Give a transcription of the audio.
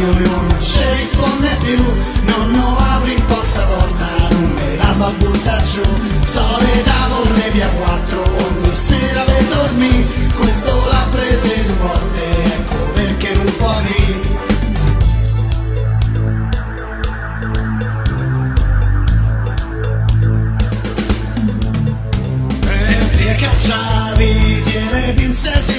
non ci risponde più, nonno apri un po' stavolta, non me la fa buttare giù. Solita vorrei via 4 ogni sera per dormire, questo l'ha preso 2 volte, ecco perché non può dire. Cacciavi, tiene pinze si